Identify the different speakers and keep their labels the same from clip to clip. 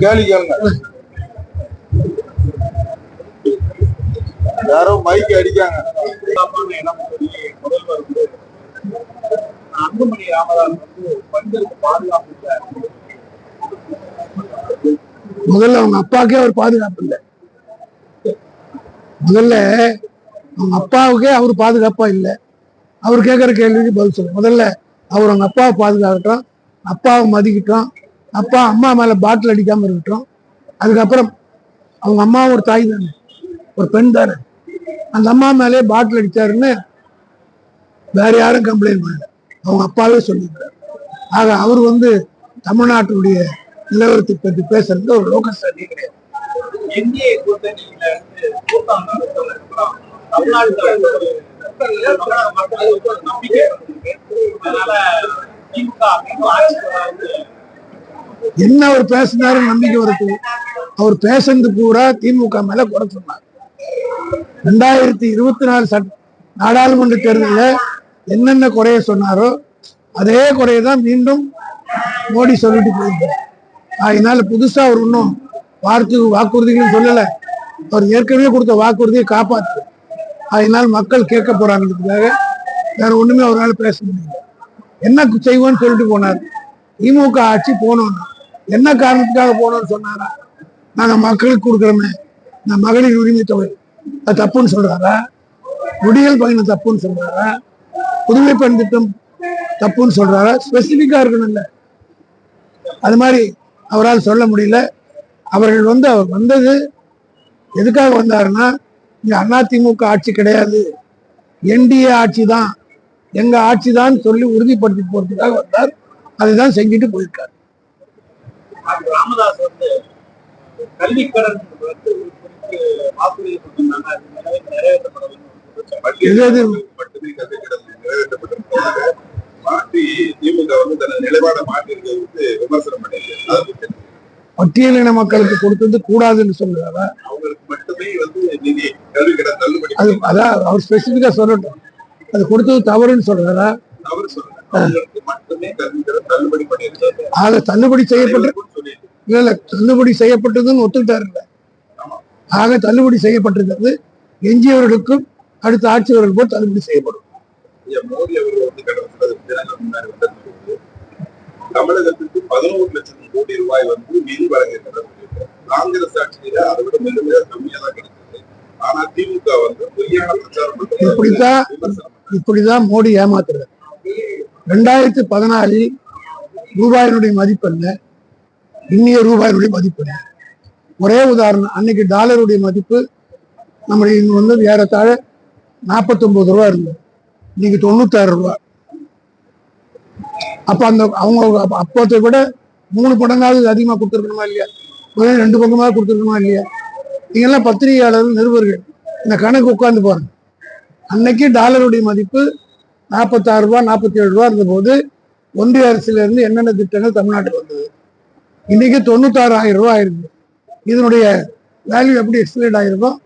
Speaker 1: கேள்வி கேளுங்க. யாரோ மைக் அடிக்காங்க.
Speaker 2: அன்புமணி ராமதாஸ் பெண்களுக்கு பாதுகாப்பு இல்லை.
Speaker 3: முதல்ல அவங்க அப்பாவுக்கே அவர் பாதுகாப்பு இல்லை. முதல்ல அவங்க அப்பாவுக்கே அவர் பாதுகாப்பா இல்லை. அவர் கேட்கிற கேள்விக்கு பதில் சொல்ல. முதல்ல அவர் அவங்க அப்பாவை பாதுகாக்கட்டும், அப்பாவை மதிக்கட்டும், அப்பா அம்மா மேல பாட்டில் அடிக்காம இருக்கட்டும். அதுக்கப்புறம் அவங்க அம்மா ஒரு தாய் தானே, ஒரு பெண் தானே, அந்த அம்மா மேலே பாட்டில் அடிச்சாருன்னு வேற யாரும் கம்ப்ளைண்ட் பண்ணல, அவங்க அப்பாவே சொல்லியிருக்காரு. ஆக அவர் தமிழ்நாட்டுடைய நிலவரத்தை பற்றி பேசுறது ஒரு லோக்கல் ஸ்டடி கிடையாது.
Speaker 2: என்டிஏ கூட்டணியில கூட்டம் நடத்துறதுக்கு தமிழ்நாடு நம்பிக்கை அதனால
Speaker 3: என்ன அவர் பேசினாரு நம்பிக்கை வருது. அவர் பேசுறது பூரா திமுக மேல குறை சொன்னார். 2024 நாடாளுமன்ற தேர்தலில் என்னென்ன குறைய சொன்னாரோ அதே குறையதான் மீண்டும் மோடி சொல்லிட்டு போயிருக்கார். அதனால புதுசா அவர் இன்னும் வாக்குறுதிகள் சொல்லல. அவர் ஏற்கனவே கொடுத்த வாக்குறுதியை காப்பாற்று. அதனால மக்கள் கேட்க போறாங்கிறதுக்காக வேற ஒண்ணுமே அவரால் பேச முடியல. என்ன செய்வோன்னு சொல்லிட்டு போனார். திமுக ஆட்சி போனோம், என்ன காரணத்துக்காக போனோம்னு சொன்னாரா? நாங்க மக்களுக்கு கொடுக்குறோமே நான் மகளிர் உரிமை தொகை அது தப்புன்னு சொல்றாரா? விடியல் பயணம் தப்புன்னு சொல்றாரா? புதுமை பெண் திட்டம் தப்புன்னு சொல்றாரா? ஸ்பெசிபிக்கா இருக்கணும் இல்ல, அது மாதிரி அவரால் சொல்ல முடியல. அவர்கள் அவர் வந்தது எதுக்காக வந்தாருன்னா, இங்க அதிமுக ஆட்சி கிடையாது, என்டிஏ ஆட்சி தான், எங்க ஆட்சி தான் சொல்லி உறுதிப்படுத்தி போறதுக்காக வந்தார். அதுதான் செஞ்சுட்டு போயிருக்காரு.
Speaker 2: ராமதாஸ் கல்வி கடன்
Speaker 3: பட்டியலின மக்களுக்கு கொடுத்தது கூடாதுன்னு சொல்றாரா? அதான் அவர் ஸ்பெசிபிக்கா சொல்லட்டும். அது கொடுத்தது தவறுன்னு சொல்றாரா? ஆக தள்ளுபடி செய்யப்பட்டு இல்ல தள்ளுபடி செய்யப்பட்டதுன்னு ஒத்துக்கிட்டாரு. ஆக தள்ளுபடி செய்யப்பட்டிருக்கிறது. எஞ்சியவர்களுக்கும் அடுத்த ஆட்சியவர்கள் போல் தள்ளுபடி செய்யப்படும்.
Speaker 1: தமிழகத்துக்கு 11 லட்சம் கோடி ரூபாய் நிதி வழங்கியிருக்கிறது. காங்கிரஸ் ஆட்சியில அதை விட மிக கம்மியா தான் கிடைச்சது. ஆனா திமுக பொய்யான பிரச்சாரம்
Speaker 3: இப்படிதான் மோடி ஏமாத்துறாரு. 2014 ரூபாயினுடைய மதிப்பு என்ன, இன்னைய ரூபாயினுடைய மதிப்பு என்ன? ஒரே உதாரணம், அன்னைக்கு டாலருடைய மதிப்பு நம்முடைய ஏறத்தாழ 49 ரூபா இருந்தது, இன்னைக்கு 96 ரூபா. அப்ப அவங்க அப்பத்தை விட 3 மடங்காவது அதிகமா கொடுத்துருக்கணுமா இல்லையா? 2 பக்கமாக கொடுத்துருக்கணுமா இல்லையா? நீங்கெல்லாம் பத்திரிகையாளர்கள், நிருபர்கள் இந்த கணக்கு உட்கார்ந்து பாருங்க. அன்னைக்கு டாலருடைய மதிப்பு 46 ரூபா 47 ரூபா இருந்த போது ஒன்றிய அரசுல இருந்து என்னென்ன திட்டங்கள் தமிழ்நாட்டுக்கு வந்தது? இன்னைக்கு 96,000 ரூபாய் ஆயிருக்கு. இதனுடைய வேல்யூ எப்படி எக்ஸ்பிளைட் ஆயிருக்கும்?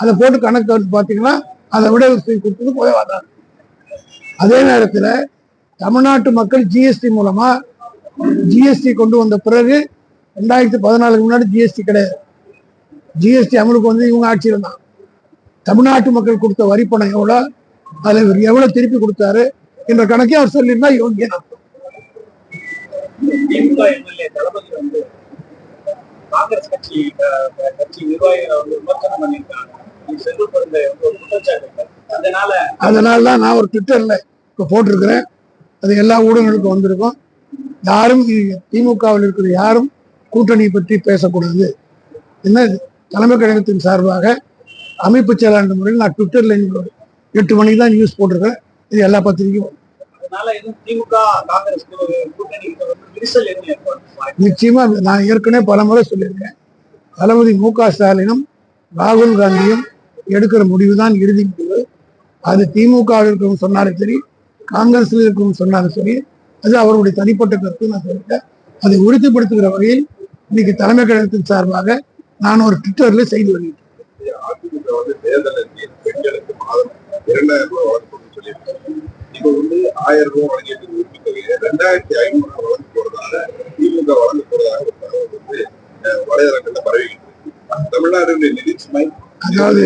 Speaker 3: அதை போட்டு கணக்கு பார்த்தீங்கன்னா அதை விட கொடுத்தது போயவாதான். அதே நேரத்துல தமிழ்நாட்டு மக்கள் ஜிஎஸ்டி மூலமா ஜிஎஸ்டி கொண்டு வந்த பிறகு 2014 முன்னாடி ஜிஎஸ்டி கிடையாது. ஜிஎஸ்டி அமலுக்கு இவங்க ஆட்சியில் தான். தமிழ்நாட்டு மக்கள் கொடுத்த வரி பணம் எவ்வளவு, அதுல எவ்வளவு திருப்பி கொடுத்தாரு என்ற கணக்கே அவர் சொல்லியிருந்தா யோகியன் அர்த்தம்.
Speaker 2: காங்கிரஸ் கட்சி நிர்வாகிகள் விமர்சனம் பண்ணியிருக்காங்க.
Speaker 3: அதனாலதான் நான் ஒரு ட்விட்டர்ல இப்ப போட்டிருக்கிறேன். அது எல்லா ஊடகங்களுக்கும் வந்திருக்கும். யாரும் திமுகவில் இருக்கிற யாரும் கூட்டணியை பற்றி பேசக்கூடாது. என்ன தலைமை கழகத்தின் சார்பாக அமைப்பு செயலாளர் முறையில் நான் ட்விட்டர்ல 8 மணிக்கு தான் நியூஸ் போட்டிருக்கேன். இது எல்லா பத்திரிகையும் நிச்சயமா. நான் ஏற்கனவே பல முறை சொல்லியிருக்கேன், தளபதி மு.க. ஸ்டாலினும் ராகுல் காந்தியும் எடுக்கிற முடிவு தான் இறுதி முடிவு. அது திமுக இருக்கவும் சொன்னாலும் சரி, காங்கிரஸ்ல இருக்கவும் சொன்னாலும் சரி, அது அவருடைய தனிப்பட்ட கருத்து. நான் சொல்லிட்டேன். அதை உறுதிப்படுத்துகிற வகையில் இன்னைக்கு தலைமை கழகத்தின் சார்பாக நான் ஒரு ட்விட்டர்ல செய்தி வெளியிட்டேன்.
Speaker 1: பெண்களுக்கு மாதம் 2000 ரூபாய் வழங்கணும்னு சொல்லியிருக்காங்க. இப்ப 1000 ரூபாய் வழங்கிட்டு 2500 வழங்க போறதாக திமுக வழங்க போறதாக ஒரு தகவல் வந்து வலைதளங்கள்ல பரவிக்கிட்டு இருக்கு. தமிழ்நாடு நிதி சுமை
Speaker 3: அதாவது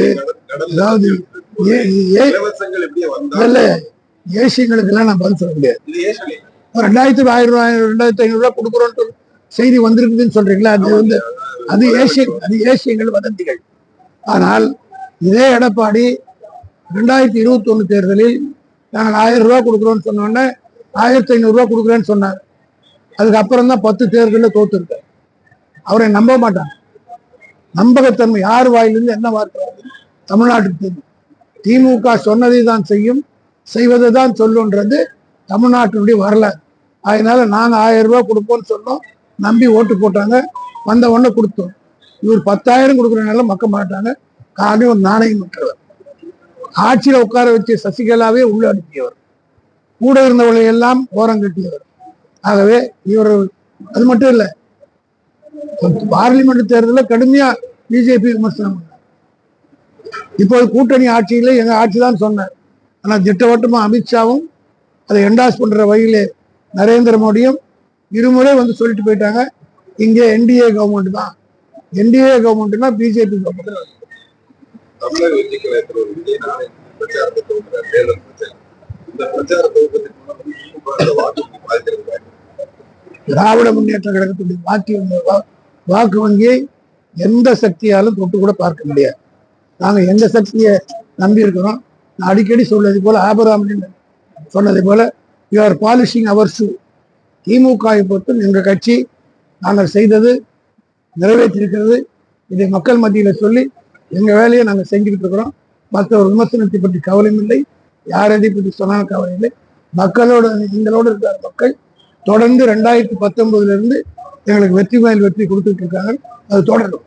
Speaker 1: இலவசங்கள் எப்படியே வந்தாலும்
Speaker 3: ஏசியங்களுக்கு எல்லாம் நான் பதில் சொல்ல முடியாது.
Speaker 1: இது ஏசனே
Speaker 3: 2000 ரூபாய் 2500 ரூபாய் கொடுக்குறோம் செய்தி வந்திருக்குதுன்னு சொல்றீங்களா? அது வந்து அது ஏசியங்கள் வதந்திகள். ஆனால் இதே எடப்பாடி 2021 தேர்தலில் நாங்கள் 1000 ரூபாய் கொடுக்குறோம்னு சொன்னோடனே 1500 ரூபாய் கொடுக்குறேன்னு சொன்னார். அதுக்கப்புறம் தான் 10 தேர்தலில் தோத்துருக்கார். அவரை நம்ப மாட்டாங்க. நம்பகத்தன்மை யார் வாயிலிருந்து என்ன வார்த்தை தமிழ்நாட்டுக்கு தெரியும். திமுக சொன்னதை தான் செய்யும், செய்வதை தான் சொல்லுன்றது தமிழ்நாட்டினுடைய வரலாறு. அதனால நாங்கள் 1000 ரூபாய் கொடுப்போம்னு சொன்னோம், நம்பி ஓட்டு போட்டாங்க, வந்த உடனே கொடுத்தோம். இவர் 10,000 கொடுக்குறதுனால மக்க மாட்டாங்க. காரணம் ஒரு நாணயம் பெற்றவர், ஆட்சியில உட்கார வச்சு சசிகலாவே உள்ள அனுப்பியவர், கூட இருந்தவர்களை எல்லாம் ஓரம் கட்டியவர். ஆகவே இவர் அது மட்டும் இல்லை, பார்லிமெண்ட் தேர்தலில் கடுமையா பிஜேபி விமர்சனம் பண்ணார். இப்போது கூட்டணி ஆட்சியில எங்க ஆட்சி தான் சொன்னார். ஆனா திட்டவட்டமா அமித்ஷாவும் அதை என்டாஸ் பண்ற வகையிலே நரேந்திர மோடியும் இருமுறை வந்து சொல்லிட்டு போயிட்டாங்க, இங்கே என்டிஏ கவர்மெண்ட் தான். என்டிஏ கவர்மெண்ட்னா பிஜேபி கவர்மெண்ட்.
Speaker 1: தமிழக வெற்றி கழகத்தில் ஒரு விஜய் நாளை பிரச்சாரத்தை துவங்குறார். தேர்தல் பிரச்சாரம். இந்த பிரச்சார துவக்கத்தின் மூலம் திமுக வாக்கு பாதிக்கிறது.
Speaker 3: திராவிட முன்னேற்ற கழகத்துடைய வாக்கு வங்கியை எந்த சக்தியாலும் தொட்டு கூட பார்க்க முடியாது. நாங்க எந்த சக்தியை நம்பி இருக்கிறோம். நான் அடிக்கடி சொல்வது போல, ஆபராமன் சொன்னதை போல, you are polishing our shoe. திமுகவை பொறுத்தும் எங்கள் கட்சி நாங்கள் செய்தது நிறைவேற்றிருக்கிறது. இதை மக்கள் மத்தியில் சொல்லி எங்கள் வேலையை நாங்கள் செஞ்சுக்கிட்டு இருக்கிறோம். மற்ற விமர்சனத்தை பற்றி கவலையும் இல்லை, யார் எதை பற்றி சொன்னாலும் கவலை இல்லை. மக்களோட எங்களோடு இருக்கிற மக்கள் தொடர்ந்து 2019 எங்களுக்கு வெற்றி மேல் வெற்றி கொடுத்துட்டு இருக்காங்க. அது தொடரும்.